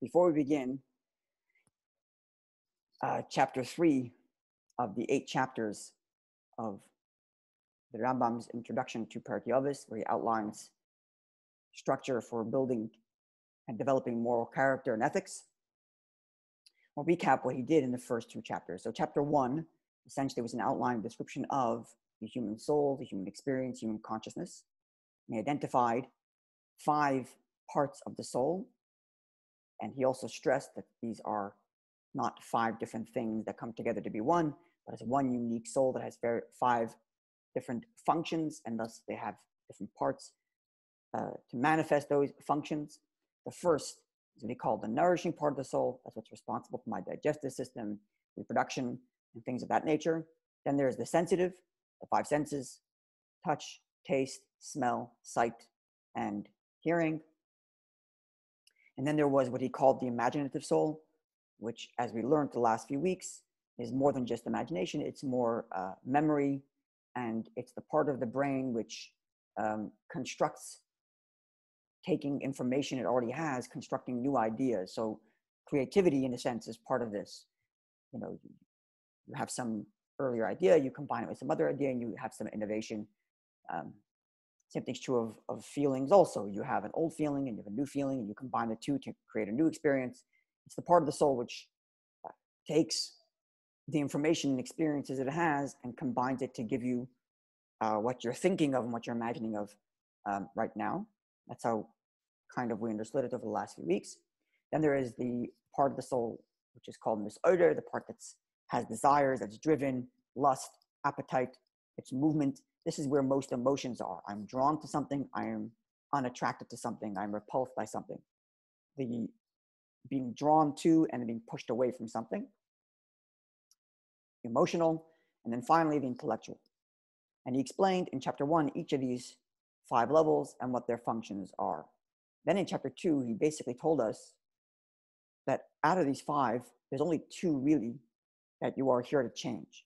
Before we begin, chapter 3 of the 8 chapters of the Rambam's introduction to Pirkay Avot, where he outlines structure for building and developing moral character and ethics. We'll recap what he did in the first 2 chapters. So chapter 1 essentially was an outline description of the human soul, the human experience, human consciousness. And he identified 5 parts of the soul. And he also stressed that these are not 5 different things that come together to be one, but it's one unique soul that has 5 different functions, and thus they have different parts to manifest those functions. The first is what he called the nourishing part of the soul. That's what's responsible for my digestive system, reproduction, and things of that nature. Then there's the sensitive, the 5 senses: touch, taste, smell, sight, and hearing. And then there was what he called the imaginative soul, which, as we learned the last few weeks, is more than just imagination. It's more memory, and it's the part of the brain which constructs, taking information it already has, constructing new ideas. So creativity, in a sense, is part of this. You know, you have some earlier idea, you combine it with some other idea, and you have some innovation. Same thing's true of feelings also. You have an old feeling and you have a new feeling, and you combine the two to create a new experience. It's the part of the soul which takes the information and experiences it has and combines it to give you what you're thinking of and what you're imagining of right now. That's how kind of we understood it over the last few weeks. Then there is the part of the soul which is called misodor, the part that has desires, that's driven, lust, appetite, it's movement. This is where most emotions are. I'm drawn to something, I am unattracted to something, I'm repulsed by something. The being drawn to and being pushed away from something. Emotional, and then finally the intellectual. And he explained in chapter 1 each of these 5 levels and what their functions are. Then in chapter 2, he basically told us that out of these 5, there's only 2 really that you are here to change.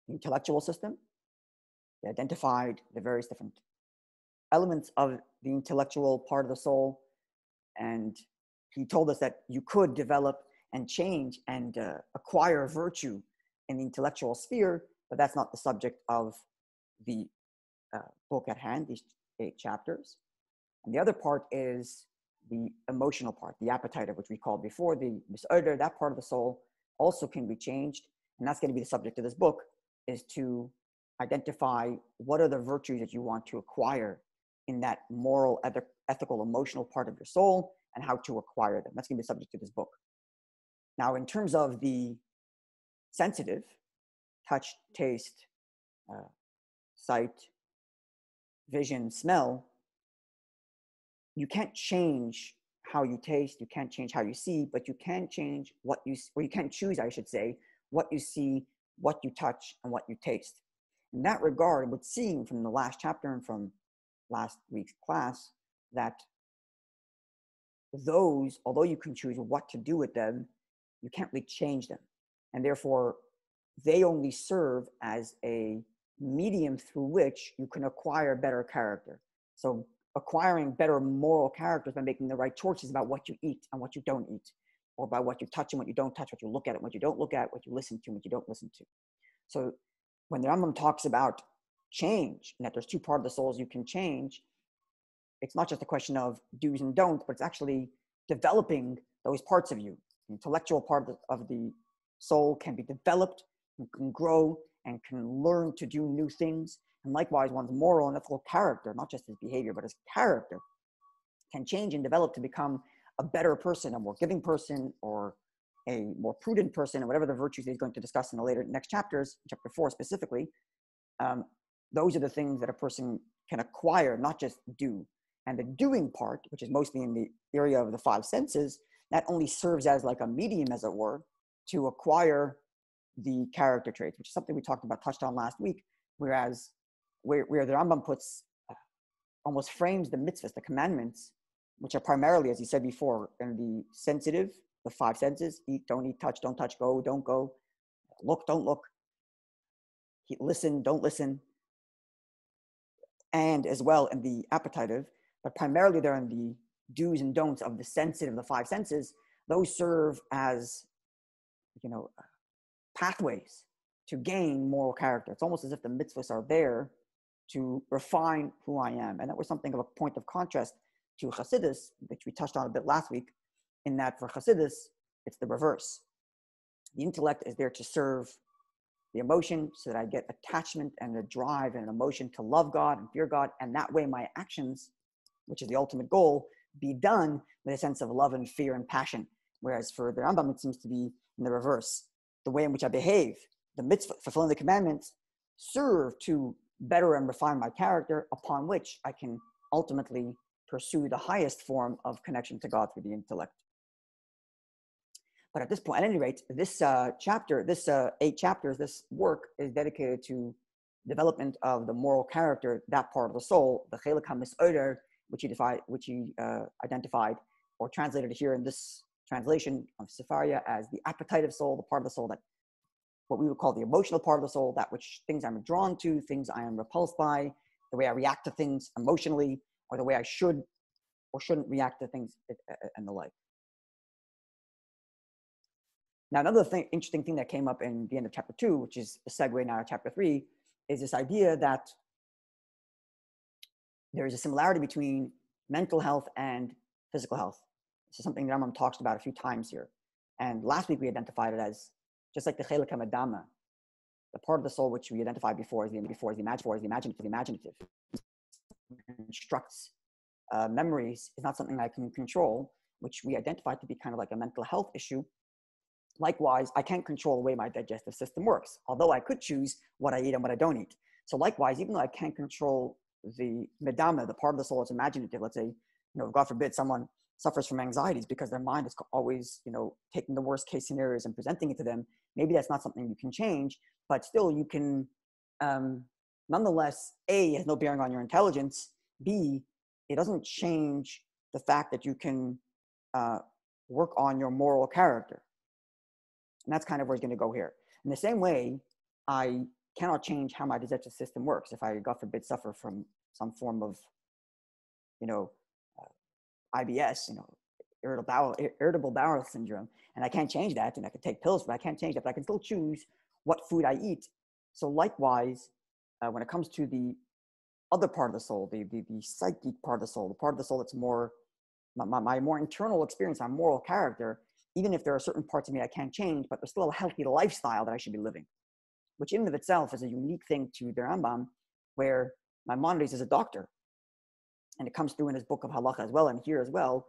The intellectual system. He identified the various different elements of the intellectual part of the soul, and he told us that you could develop and change and acquire virtue in the intellectual sphere, but that's not the subject of the book at hand, these 8 chapters. And the other part is the emotional part, the appetite, of which we called before, the misodor. That part of the soul also can be changed, and that's going to be the subject of this book, is to identify what are the virtues that you want to acquire in that moral, ethical, emotional part of your soul, and how to acquire them. That's going to be the subject of this book. Now, in terms of the sensitive, touch, taste, sight, vision, smell, you can't change how you taste, you can't change how you see, but you can change what you, or you can choose, I should say, what you see, what you touch, and what you taste. In that regard, we're seeing from the last chapter and from last week's class that those, although you can choose what to do with them, you can't really change them. And therefore, they only serve as a medium through which you can acquire better character. So acquiring better moral characters by making the right choices about what you eat and what you don't eat, or by what you touch and what you don't touch, what you look at and what you don't look at, what you listen to and what you don't listen to. So when the Rambam talks about change, and that there's 2 parts of the souls you can change, it's not just a question of do's and don'ts, but it's actually developing those parts of you. The intellectual part of the soul can be developed, and can grow, and can learn to do new things. And likewise, one's moral and ethical character, not just his behavior, but his character, can change and develop to become a better person, a more giving person, or a more prudent person, or whatever the virtues he's going to discuss in the next chapters, chapter 4 specifically. Those are the things that a person can acquire, not just do. And the doing part, which is mostly in the area of the 5 senses, that only serves as like a medium, as it were, to acquire the character traits, which is something we touched on last week, whereas where the Rambam puts, almost frames the mitzvahs, the commandments, which are primarily, as he said before, in the sensitive, the 5 senses: eat, don't eat, touch, don't touch, go, don't go, look, don't look, listen, don't listen, and as well in the appetitive, but primarily they're in the do's and don'ts of the five senses, those serve as, pathways to gain moral character. It's almost as if the mitzvahs are there to refine who I am. And that was something of a point of contrast to Chassidus, which we touched on a bit last week, in that for Chassidus, it's the reverse. The intellect is there to serve the emotion so that I get attachment and a drive and an emotion to love God and fear God. And that way my actions, which is the ultimate goal, be done with a sense of love and fear and passion. Whereas for the Rambam, it seems to be in the reverse. The way in which I behave, the mitzvah, fulfilling the commandments, serve to better and refine my character, upon which I can ultimately pursue the highest form of connection to God through the intellect. But at this point, at any rate, this chapter, this 8 chapters, this work is dedicated to development of the moral character, that part of the soul, the chelik hamisoder, which he identified or translated here in this translation of Sefaria as the appetitive soul, the part of the soul that what we would call the emotional part of the soul, that which things I'm drawn to, things I am repulsed by, the way I react to things emotionally, or the way I should or shouldn't react to things and the like. Now, another interesting thing that came up in the end of chapter 2, which is a segue now to chapter 3, is this idea that there is a similarity between mental health and physical health. This is something that Rambam talks about a few times here. And last week we identified it as just like the chelik hamadama, the part of the soul which we identified before as the imaginative, instructs memories, is not something I can control, which we identified to be kind of like a mental health issue. Likewise, I can't control the way my digestive system works, although I could choose what I eat and what I don't eat. So likewise, even though I can't control the medama, the part of the soul that's imaginative, let's say, God forbid someone suffers from anxieties because their mind is always, taking the worst case scenarios and presenting it to them. Maybe that's not something you can change, but still you can, nonetheless, A, it has no bearing on your intelligence. B, it doesn't change the fact that you can work on your moral character. And that's kind of where it's going to go here. In the same way, I cannot change how my digestive system works. If I, God forbid, suffer from some form of, IBS, irritable bowel syndrome, and I can't change that, and I can take pills, but I can't change that, but I can still choose what food I eat. So likewise, when it comes to the other part of the soul, the psychic part of the soul, the part of the soul that's more, my more internal experience, my moral character, even if there are certain parts of me I can't change, but there's still a healthy lifestyle that I should be living, which in and of itself is a unique thing to the Rambam, where Maimonides is a doctor. And it comes through in his book of Halacha as well, and here as well,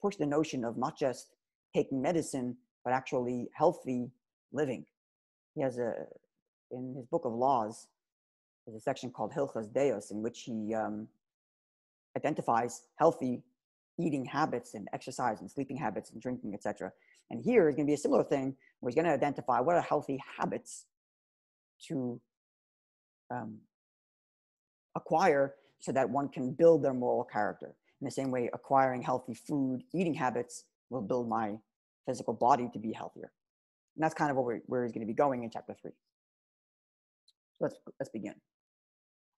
push the notion of not just taking medicine, but actually healthy living. He has in his book of laws, there's a section called Hilchas Deos, in which he identifies healthy eating habits and exercise and sleeping habits and drinking, etc. And here is going to be a similar thing where he's going to identify what are healthy habits to acquire so that one can build their moral character. In the same way, acquiring healthy food, eating habits will build my physical body to be healthier. And that's kind of where he's going to be going in chapter 3. So let's begin.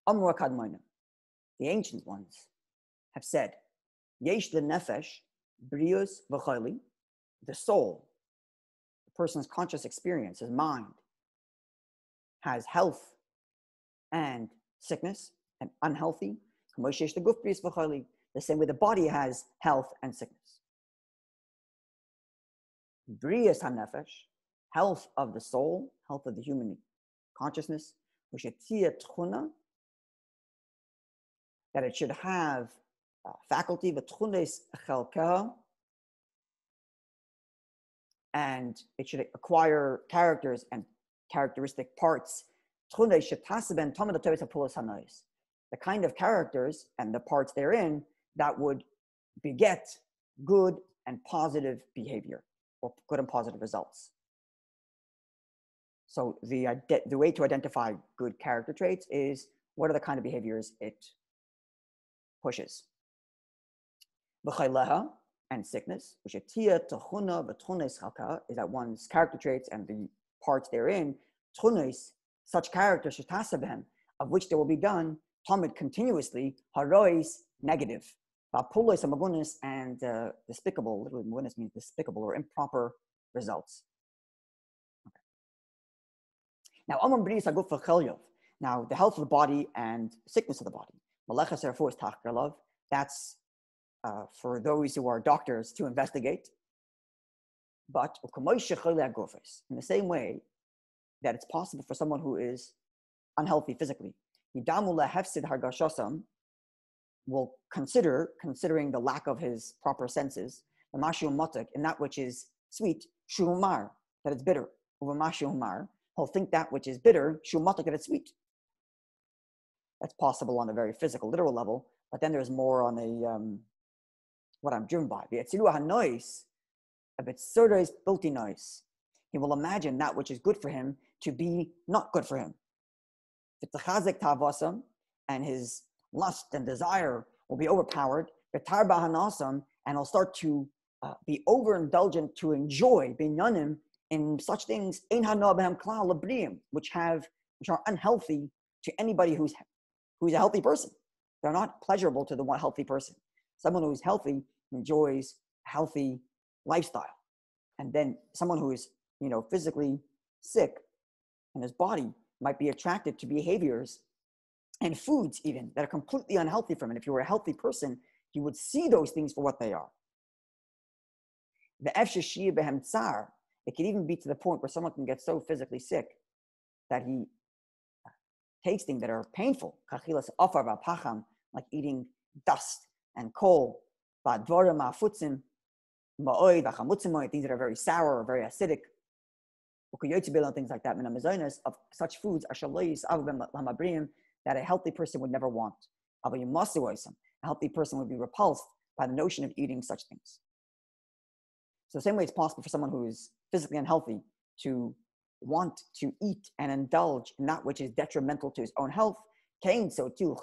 Amru Kadmonim, the ancient ones, have said, Yesh lenefesh brius v'chayli, the soul, the person's conscious experience, his mind, has health and sickness and unhealthy. The same way the body has health and sickness. Brius hanefesh, health of the soul, health of the human consciousness, that it should have faculty, and it should acquire characters and characteristic parts. The kind of characters and the parts therein that would beget good and positive behavior or good and positive results. So the way to identify good character traits is what are the kind of behaviors it pushes. And sickness, which is that one's character traits and the parts therein, such characters of which there will be done, tamid continuously, harois negative, And despicable, literally magunis means despicable or improper results. Okay. Now, the health of the body and sickness of the body. That's for those who are doctors to investigate. But in the same way that it's possible for someone who is unhealthy physically, will considering the lack of his proper senses, in that which is sweet, that it's bitter. He'll think that which is bitter, that it's sweet. That's possible on a very physical, literal level, but then there's more on a what I'm driven by. He will imagine that which is good for him to be not good for him. And his lust and desire will be overpowered, and he'll start to be overindulgent to enjoy binyanim in such things which are unhealthy to anybody who's a healthy person. They're not pleasurable to the one healthy person. Someone who's healthy enjoys a healthy lifestyle. And then someone who is, physically sick in his body might be attracted to behaviors and foods even that are completely unhealthy for him. And if you were a healthy person, you would see those things for what they are. It could even be to the point where someone can get so physically sick that he takes things that are painful, like eating dust and coal, things that are very sour or very acidic, and things like that. Of such foods that a healthy person would never want. A healthy person would be repulsed by the notion of eating such things. So the same way it's possible for someone who is physically unhealthy to want to eat and indulge in that which is detrimental to his own health. So too,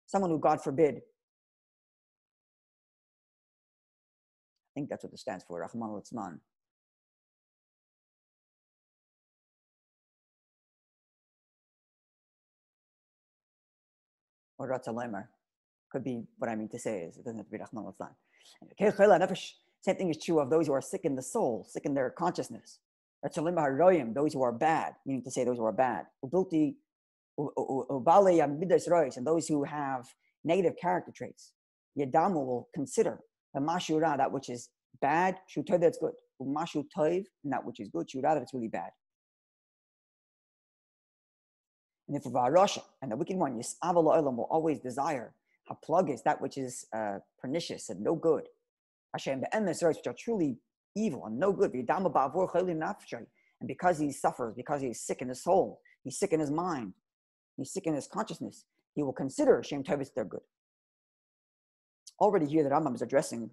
someone who, God forbid, I think that's what it stands for, Rahman al-Itzman. Or Ratzalemer. Could be what I mean to say is, it doesn't have to be Rahman al-Itzman. Same thing is true of those who are sick in the soul, sick in their consciousness. Those who are bad, meaning to say those who are bad. And those who have negative character traits. Yadamu will consider the mashura, that which is bad, shutoy, that's good. Mashu toiv, and that which is good, shura, that it's really bad. And if Varasha, and the wicked one, will always desire haplugis, that which is pernicious and no good. Hashem, the emes, which are truly evil and no good. And because he suffers, because he's sick in his soul, he's sick in his mind, he's sick in his consciousness, he will consider Shem Tevis they're good. Already here, the Rambam is addressing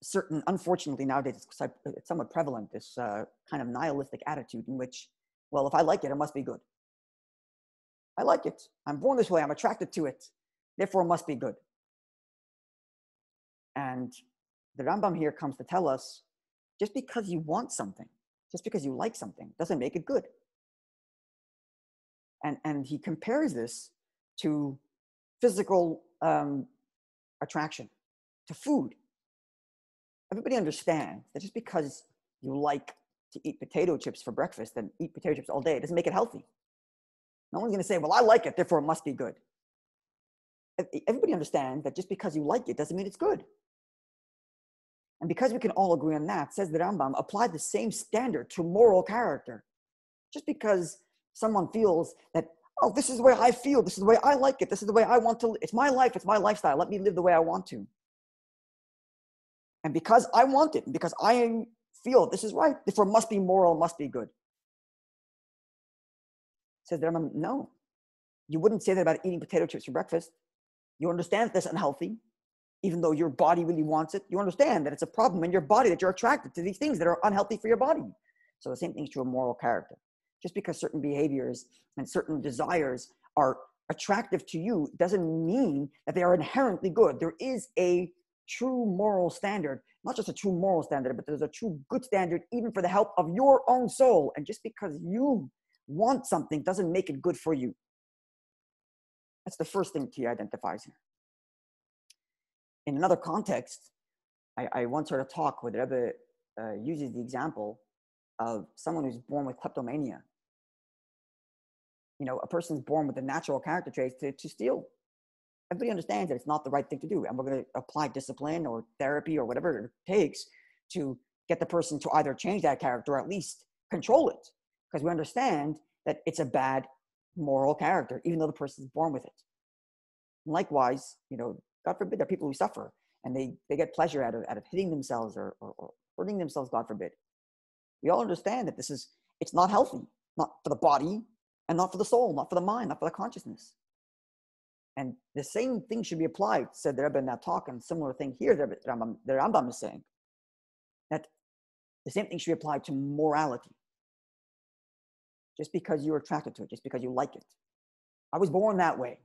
certain, unfortunately nowadays, it's somewhat prevalent, this kind of nihilistic attitude in which, well, if I like it, it must be good. I like it. I'm born this way. I'm attracted to it. Therefore, it must be good. And the Rambam here comes to tell us, just because you want something, just because you like something, doesn't make it good. And he compares this to physical attraction, to food. Everybody understands that just because you like to eat potato chips for breakfast and eat potato chips all day, it doesn't make it healthy. No one's going to say, well, I like it, therefore it must be good. Everybody understands that just because you like it doesn't mean it's good. And because we can all agree on that, says the Rambam, apply the same standard to moral character. Just because someone feels that, oh, this is the way I feel, this is the way I like it, this is the way I want to live, it's my life, it's my lifestyle, let me live the way I want to. And because I want it, because I feel this is right, therefore it must be moral, must be good. Says the Rambam, no. You wouldn't say that about eating potato chips for breakfast. You understand that that's unhealthy, even though your body really wants it. You understand that it's a problem in your body, that you're attracted to these things that are unhealthy for your body. So the same thing is true of moral character. Just because certain behaviors and certain desires are attractive to you doesn't mean that they are inherently good. There is a true moral standard, not just a true moral standard, but there's a true good standard even for the help of your own soul. And just because you want something doesn't make it good for you. That's the first thing he identifies here. in another context, I once heard a talk where the Rebbe uses the example of someone who's born with kleptomania. A person's born with the natural character traits to steal. Everybody understands that it's not the right thing to do. And we're going to apply discipline or therapy or whatever it takes to get the person to either change that character or at least control it. Because we understand that it's a bad moral character, even though the person is born with it. And likewise, God forbid, there are people who suffer and they get pleasure out of hitting themselves or hurting themselves, God forbid. We all understand that it's not healthy, not for the body and not for the soul, not for the mind, not for the consciousness. And the same thing should be applied, said the Rebbe in that talk, and similar thing here, the Rambam is saying, that the same thing should be applied to morality. Just because you're attracted to it, just because you like it. I was born that way.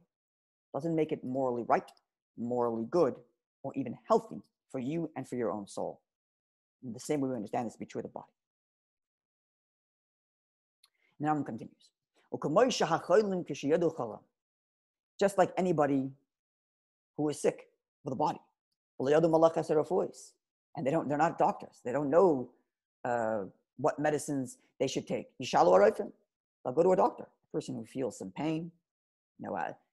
Doesn't make it morally right, morally good, or even healthy for you and for your own soul. In the same way we understand this to be true of the body. And the Rambam continues. Just like anybody who is sick with the body. And they're not doctors. They don't know what medicines they should take. They'll go to a doctor. A person who feels some pain.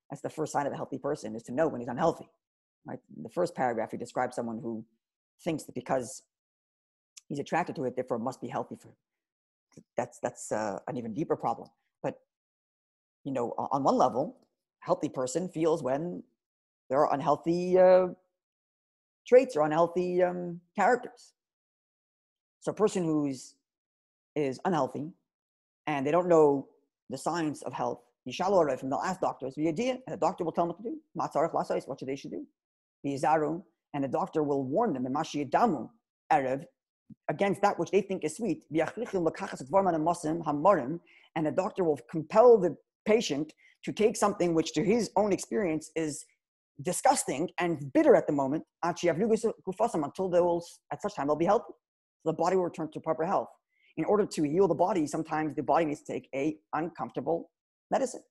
That's the first sign of a healthy person, is to know when he's unhealthy. Right? In the first paragraph, he describes someone who thinks that because he's attracted to it, therefore it must be healthy for him. That's an even deeper problem. But on one level, a healthy person feels when there are unhealthy traits or unhealthy characters. So a person who is unhealthy and they don't know the science of health, they'll ask doctors, and the doctor will tell them what to do. What they should do. And the doctor will warn them against that which they think is sweet. And the doctor will compel the patient to take something which to his own experience is disgusting and bitter at the moment, until at such time they'll be healthy. So the body will return to proper health. In order to heal the body, sometimes the body needs to take a uncomfortable medicine.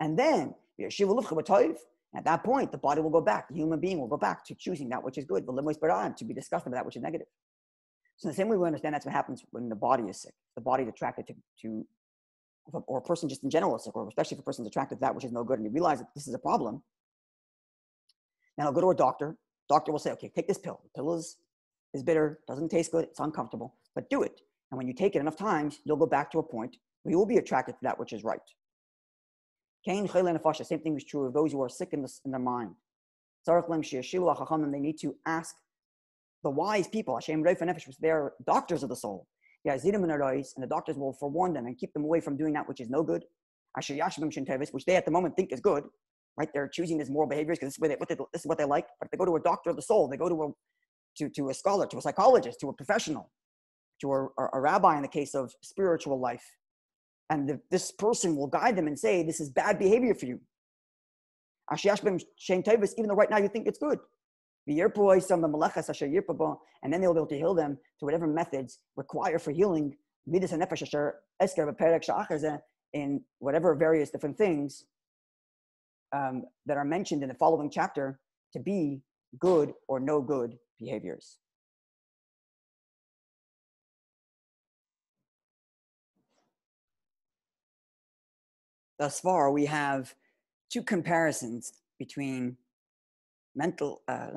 And then, at that point, the body will go back, the human being will go back to choosing that which is good, to be disgusted with that which is negative. So in the same way we understand that's what happens when the body is sick. The body is attracted to or a person just in general is sick, or especially if a person is attracted to that which is no good, and you realize that this is a problem, then I'll go to a doctor. Doctor will say, okay, take this pill. The pill is bitter, doesn't taste good, it's uncomfortable, but do it. And when you take it enough times, you'll go back to a point where you will be attracted to that which is right. Same thing is true of those who are sick in their mind. They need to ask the wise people, which they are doctors of the soul. And the doctors will forewarn them and keep them away from doing that which is no good, which they at the moment think is good. Right? They're choosing these moral behaviors because this is what they like. But if they go to a doctor of the soul, they go to a scholar, to a psychologist, to a professional, to a rabbi in the case of spiritual life. And this person will guide them and say, this is bad behavior for you. Even though right now you think it's good. And then they'll be able to heal them to whatever methods require for healing in whatever various different things that are mentioned in the following chapter to be good or no good behaviors. Thus far, we have two comparisons between not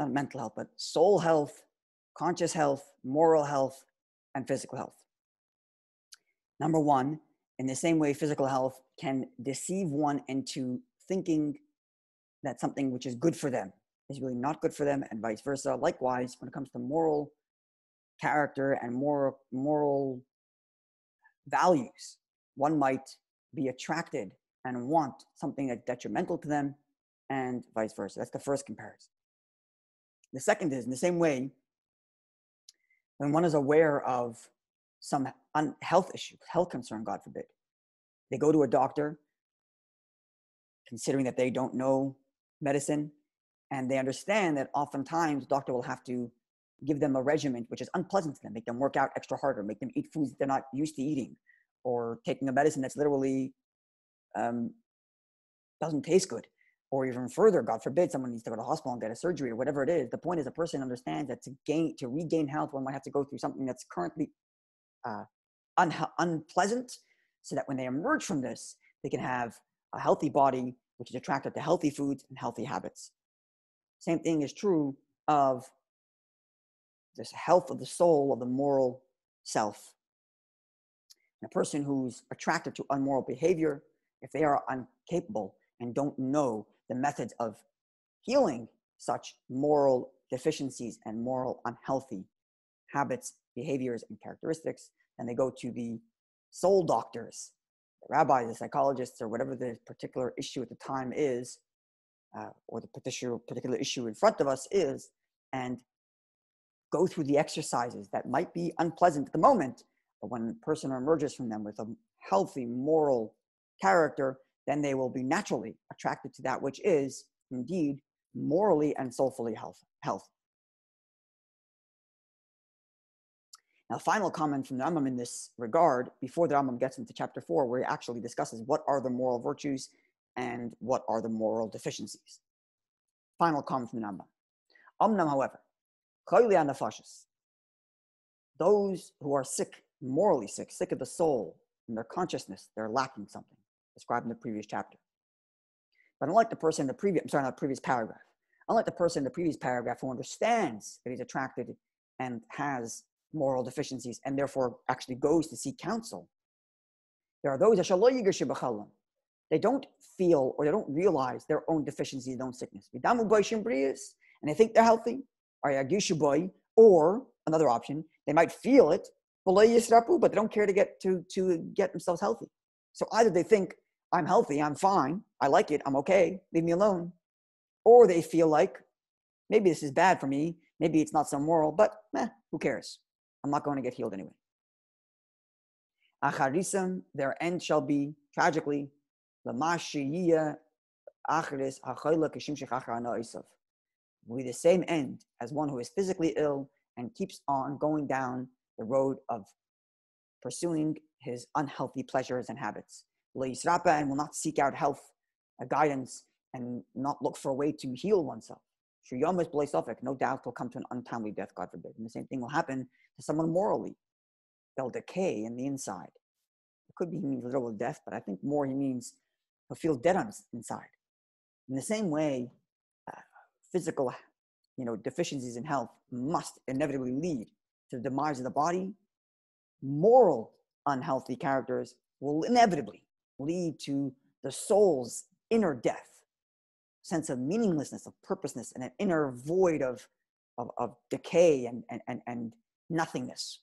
mental health, but soul health, conscious health, moral health, and physical health. Number one, in the same way physical health can deceive one into thinking that something which is good for them is really not good for them, and vice versa. Likewise, when it comes to moral character and moral values, one might be attracted and want something that's detrimental to them, and vice versa. That's the first comparison. The second is, in the same way, when one is aware of some health issue, health concern, God forbid, they go to a doctor, considering that they don't know medicine, and they understand that oftentimes the doctor will have to give them a regimen which is unpleasant to them, make them work out extra harder, make them eat foods they're not used to eating, or taking a medicine that's literally doesn't taste good. or even further, God forbid, someone needs to go to the hospital and get a surgery or whatever it is. The point is, a person understands that to regain health, one might have to go through something that's currently unpleasant, so that when they emerge from this, they can have a healthy body, which is attracted to healthy foods and healthy habits. Same thing is true of this health of the soul, of the moral self. And a person who's attracted to unmoral behavior, if they are incapable and don't know the methods of healing such moral deficiencies and moral unhealthy habits, behaviors, and characteristics, then they go to the soul doctors, the rabbis, the psychologists, or whatever the particular issue at the time is, or the particular issue in front of us is, and go through the exercises that might be unpleasant at the moment, but when a person emerges from them with a healthy moral character, then they will be naturally attracted to that which is indeed morally and soulfully health. Now, final comment from the Rambam in this regard, before the Rambam gets into chapter 4, where he actually discusses what are the moral virtues and what are the moral deficiencies. Final comment from the Rambam. Omnam, however, those who are sick, morally sick of the soul, in their consciousness, they're lacking something, described in the previous chapter. But unlike the person in the previous paragraph, unlike the person in the previous paragraph who understands that he's attracted and has moral deficiencies and therefore actually goes to seek counsel, there are those that they don't feel or they don't realize their own deficiencies, their own sickness. And they think they're healthy, or another option, they might feel it, but they don't care to get themselves healthy. So either they think, I'm healthy, I'm fine, I like it, I'm okay, leave me alone. Or they feel like, maybe this is bad for me, maybe it's not so moral, but who cares? I'm not going to get healed anyway. Acharisam, their end shall be, tragically, will be the same end as one who is physically ill and keeps on going down the road of pursuing his unhealthy pleasures and habits. And will not seek out health, guidance, and not look for a way to heal oneself. No doubt will come to an untimely death, God forbid. And the same thing will happen to someone morally. They'll decay in the inside. It could be he means literal death, but I think more he means he'll feel dead on inside. In the same way, physical deficiencies in health must inevitably lead to the demise of the body. Moral unhealthy characters will inevitably lead to the soul's inner death, sense of meaninglessness, of purposeness, and an inner void of decay and nothingness,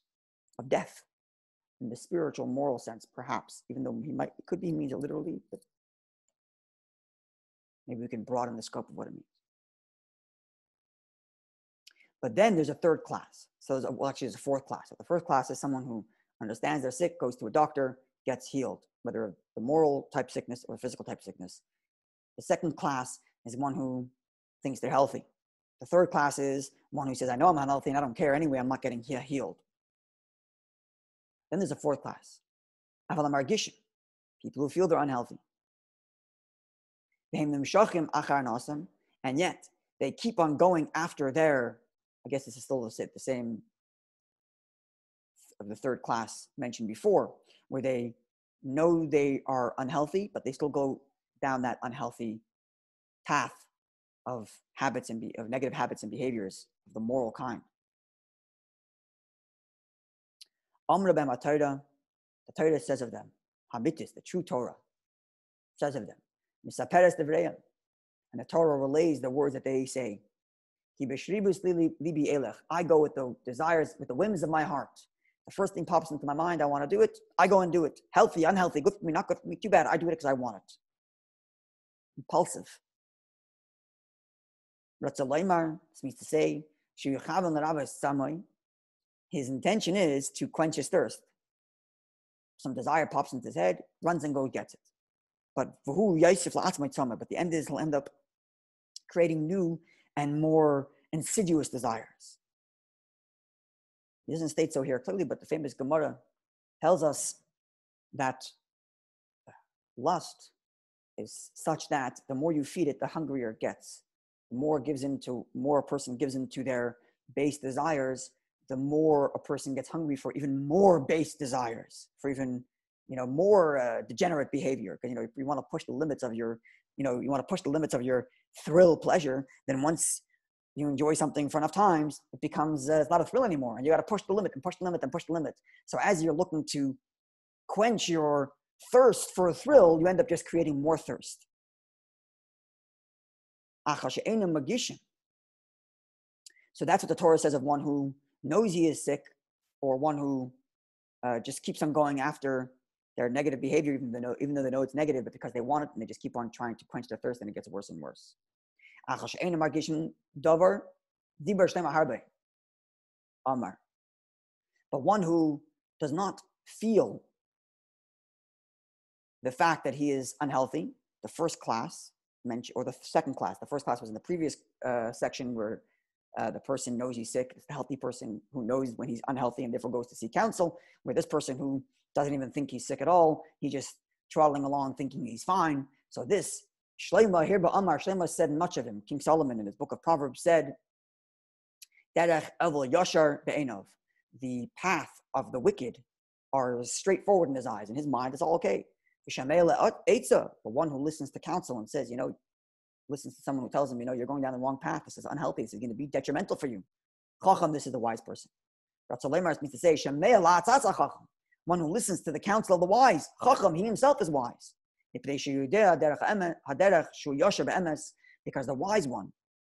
of death, in the spiritual, moral sense, perhaps, even though it could be means it literally, but maybe we can broaden the scope of what it means. But then there's a third class. So there's a fourth class. So the first class is someone who understands they're sick, goes to a doctor, gets healed, whether the moral type sickness or physical type sickness. The second class is one who thinks they're healthy. The third class is one who says, I know I'm not healthy and I don't care anyway, I'm not getting healed. Then there's a fourth class. People who feel they're unhealthy. And yet they keep on going after their, I guess this is still the same of the third class mentioned before, where they know they are unhealthy, but they still go down that unhealthy path of habits of negative habits and behaviors of the moral kind. The Torah says of them, Hamitis, the true Torah, says of them, Misaperes devreim, and the Torah relays the words that they say. I go with the desires, with the whims of my heart. The first thing pops into my mind, I want to do it, I go and do it. Healthy, unhealthy, good for me, not good for me, too bad, I do it because I want it. Impulsive. This means to say, his intention is to quench his thirst. Some desire pops into his head, runs and goes, gets it. But the end is he'll end up creating new and more insidious desires. He doesn't state so here clearly, but the famous Gemara tells us that lust is such that the more you feed it, the hungrier it gets. The more a person gives into their base desires, the more a person gets hungry for even more base desires, for even more degenerate behavior. Because if you want to push the limits of your, you want to push the limits of your thrill pleasure, then once you enjoy something for enough times, it becomes it's not a thrill anymore, and you got to push the limit and push the limit and push the limit. So as you're looking to quench your thirst for a thrill, you end up just creating more thirst. So that's what the Torah says of one who knows he is sick, or one who just keeps on going after their negative behavior, even though they know it's negative, but because they want it, and they just keep on trying to quench their thirst, and it gets worse and worse. But one who does not feel the fact that he is unhealthy, the first class, or the second class. The first class was in the previous section, where the person knows he's sick. It's the healthy person who knows when he's unhealthy and therefore goes to seek counsel. Where this person who doesn't even think he's sick at all, he's just trotting along thinking he's fine. So this Shlema here, but Amar Shlema said much of him. King Solomon in his book of Proverbs said, "Derech Evel Yashar Be'enov." The path of the wicked are straightforward in his eyes. In his mind, it's all okay. The one who listens to counsel and says, listens to someone who tells him, you're going down the wrong path. This is unhealthy. This is going to be detrimental for you. Chacham, this is the wise person. Ratzolemar means to say, one who listens to the counsel of the wise. Chacham, he himself is wise. Because the wise one,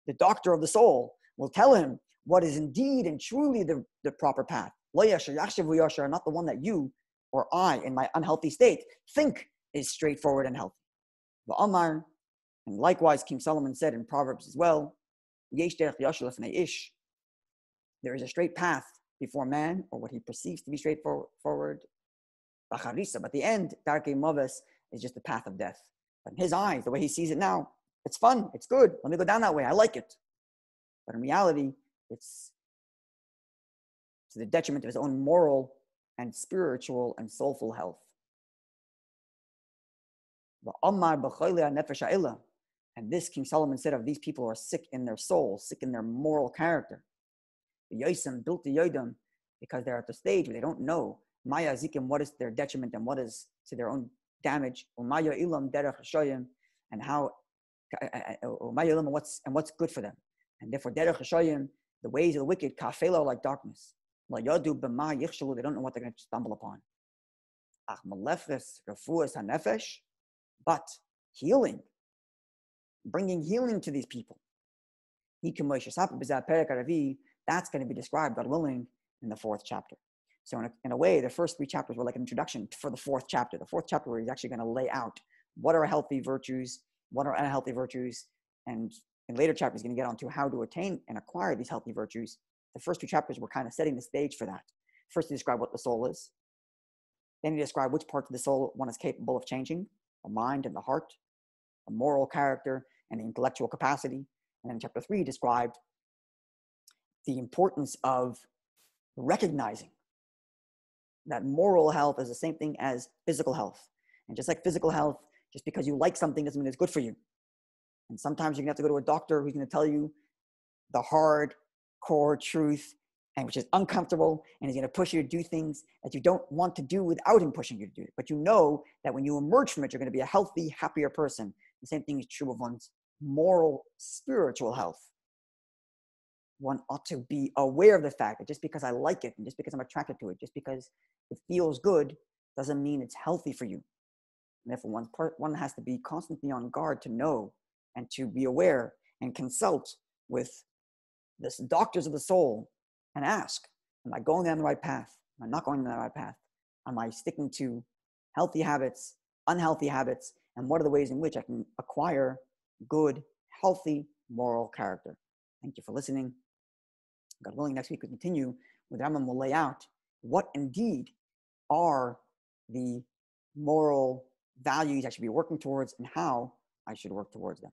the doctor of the soul, will tell him what is indeed and truly the proper path. Not the one that you or I, in my unhealthy state, think is straightforward and healthy. And likewise, King Solomon said in Proverbs as well, there is a straight path before man, or what he perceives to be straightforward. But the end, Darkei Moves, is just the path of death. But in his eyes, the way he sees it now, it's fun, it's good, let me go down that way, I like it. But in reality, it's to the detriment of his own moral and spiritual and soulful health. And this, King Solomon said, of these people who are sick in their soul, sick in their moral character. Because they're at the stage where they don't know what is their detriment and what is to their own damage, and how what's good for them. And therefore, the ways of the wicked, kafelo, like darkness. They don't know what they're going to stumble upon. But healing, bringing healing to these people, that's going to be described, God willing, in the 4th chapter. So in a way, the first 3 chapters were like an introduction for the 4th chapter. The 4th chapter, where he's actually going to lay out what are healthy virtues, what are unhealthy virtues, and in later chapters, he's going to get onto how to attain and acquire these healthy virtues. The first 2 chapters were kind of setting the stage for that. First, he described what the soul is. Then he described which parts of the soul one is capable of changing: the mind and the heart, the moral character, and the intellectual capacity. And then chapter 3 described the importance of recognizing that moral health is the same thing as physical health. And just like physical health, just because you like something doesn't mean it's good for you. And sometimes you're going to have to go to a doctor who's going to tell you the hard core truth, and which is uncomfortable, and he's going to push you to do things that you don't want to do without him pushing you to do it. But you know that when you emerge from it, you're going to be a healthy, happier person. The same thing is true of one's moral, spiritual health. One ought to be aware of the fact that just because I like it, and just because I'm attracted to it, just because it feels good, doesn't mean it's healthy for you. And therefore, one has to be constantly on guard to know and to be aware and consult with the doctors of the soul and ask, am I going down the right path? Am I not going down the right path? Am I sticking to healthy habits, unhealthy habits? And what are the ways in which I can acquire good, healthy, moral character? Thank you for listening. God willing, next week we continue with Rambam will lay out what indeed are the moral values I should be working towards and how I should work towards them.